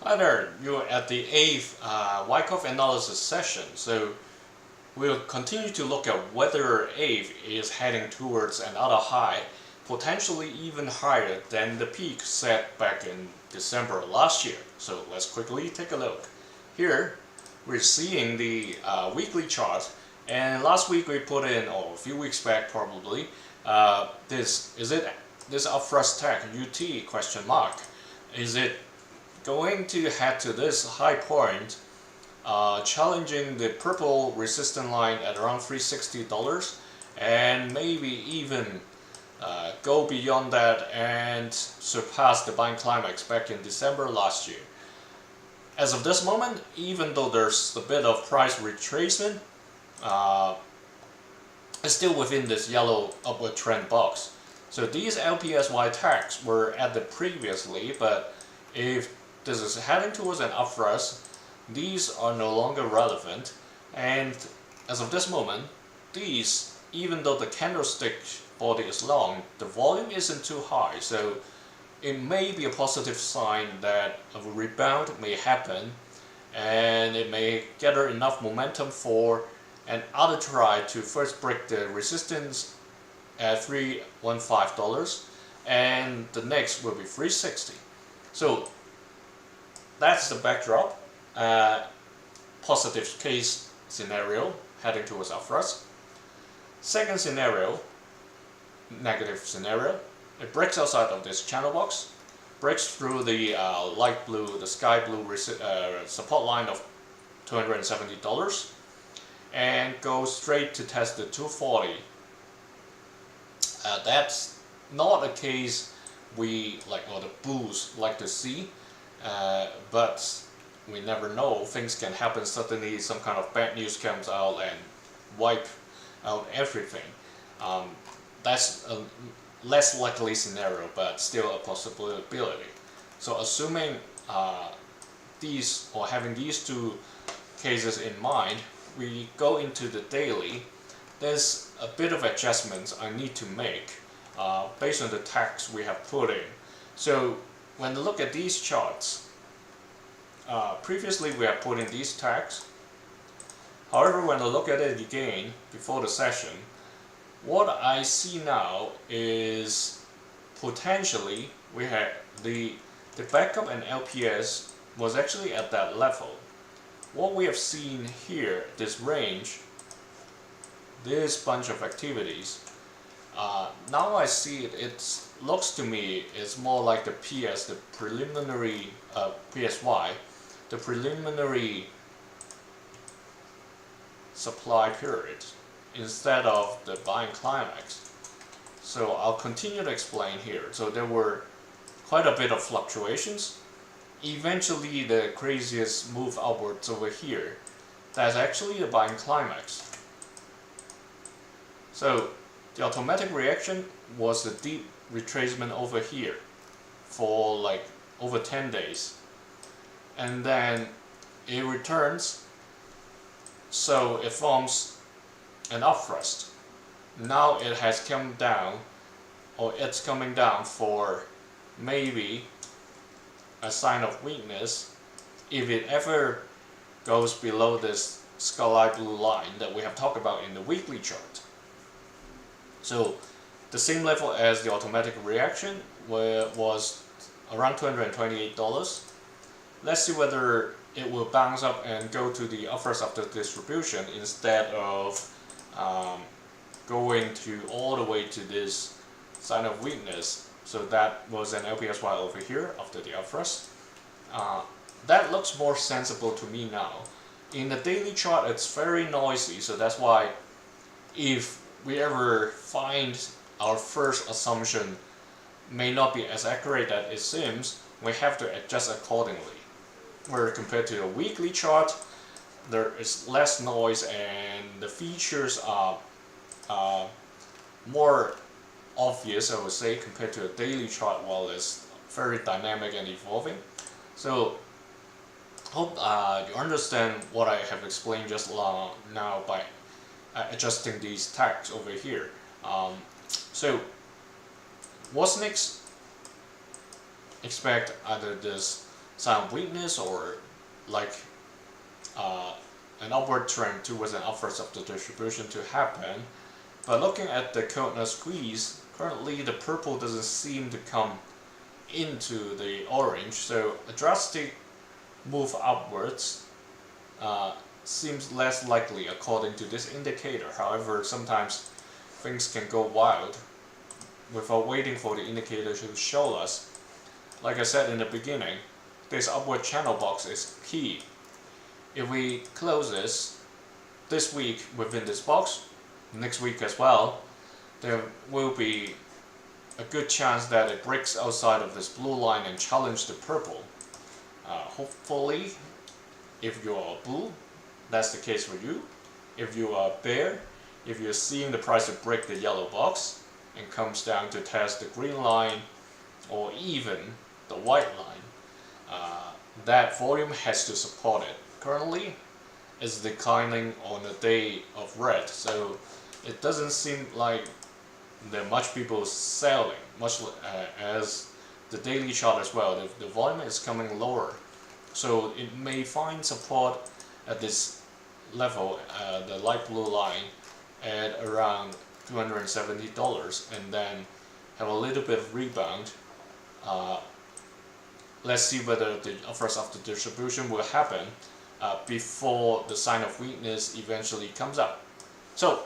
Hi there, you're at the Aave Wyckoff analysis session. So we'll continue to look at whether Aave is heading towards another high, potentially even higher than the peak set back in December last year. So let's quickly take a look. Here we're seeing the weekly chart, and last week we put in, or a few weeks back probably, this upthrust tech UT question mark. Is it going to head to this high point, challenging the purple resistance line at around $360, and maybe even go beyond that and surpass the buying climax back in December last year? As of this moment, even though there's a bit of price retracement, it's still within this yellow upward trend box. So these LPSY tags were at the previously, but if this is heading towards an upthrust, these are no longer relevant, and as of this moment, these, even though the candlestick body is long, the volume isn't too high, so it may be a positive sign that a rebound may happen, and it may gather enough momentum for another try to first break the resistance at $315, and the next will be $360. So that's the backdrop. Positive case scenario heading towards upthrust. Second scenario, negative scenario. It breaks outside of this channel box, breaks through the light blue, the sky blue support line of $270, and goes straight to test the 240. That's not a case we like, or the bulls like to see, but we never know. Things can happen. Suddenly some kind of bad news comes out and wipe out everything. That's a less likely scenario, but still a possibility. So assuming these, or having these two cases in mind, we go into the daily. There's a bit of adjustments I need to make based on the tags we have put in. So when you look at these charts, previously we have put in these tags. However, when I look at it again before the session, what I see now is potentially we had the backup and LPS was actually at that level. What we have seen here, this range, this bunch of activities, now I see it, it looks to me it's more like the PS, the preliminary PSY, the preliminary supply period, instead of the buying climax. So I'll continue to explain here. So there were quite a bit of fluctuations. Eventually the craziest move upwards over here, that's actually the buying climax. So the automatic reaction was the deep retracement over here for like over 10 days, and then it returns, so it forms an upthrust. Now it has come down, or it's coming down for maybe a sign of weakness if it ever goes below this sky blue line that we have talked about in the weekly chart. So the same level as the automatic reaction was around $228. Let's see whether it will bounce up and go to the upthrust of the distribution instead of going to all the way to this sign of weakness. So that was an LPSY over here after the upthrust. That looks more sensible to me now. In the daily chart it's very noisy, so that's why if we ever find our first assumption may not be as accurate as it seems, we have to adjust accordingly. Where compared to the weekly chart, there is less noise and the features are more obvious, I would say, compared to a daily chart, while it's very dynamic and evolving. So hope you understand what I have explained just now by adjusting these tags over here. So what's next? Expect either this sign of weakness or like an upward trend towards an upwards of the distribution to happen. But looking at the Keltner squeeze, currently the purple doesn't seem to come into the orange, so a drastic move upwards seems less likely according to this indicator. However, sometimes things can go wild without waiting for the indicator to show us. Like I said in the beginning, this upward channel box is key. If we close this week within this box, next week as well, there will be a good chance that it breaks outside of this blue line and challenge the purple. Hopefully, if you are a bull, that's the case for you. If you are a bear, if you're seeing the price to break the yellow box and comes down to test the green line or even the white line, that volume has to support it. Currently, it's declining on the day of red, so it doesn't seem like there are much people selling, much as the daily chart as well. The volume is coming lower, so it may find support at this level, the light blue line, at around $270, and then have a little bit of rebound. Let's see whether the upwards of the distribution will happen before the sign of weakness eventually comes up. So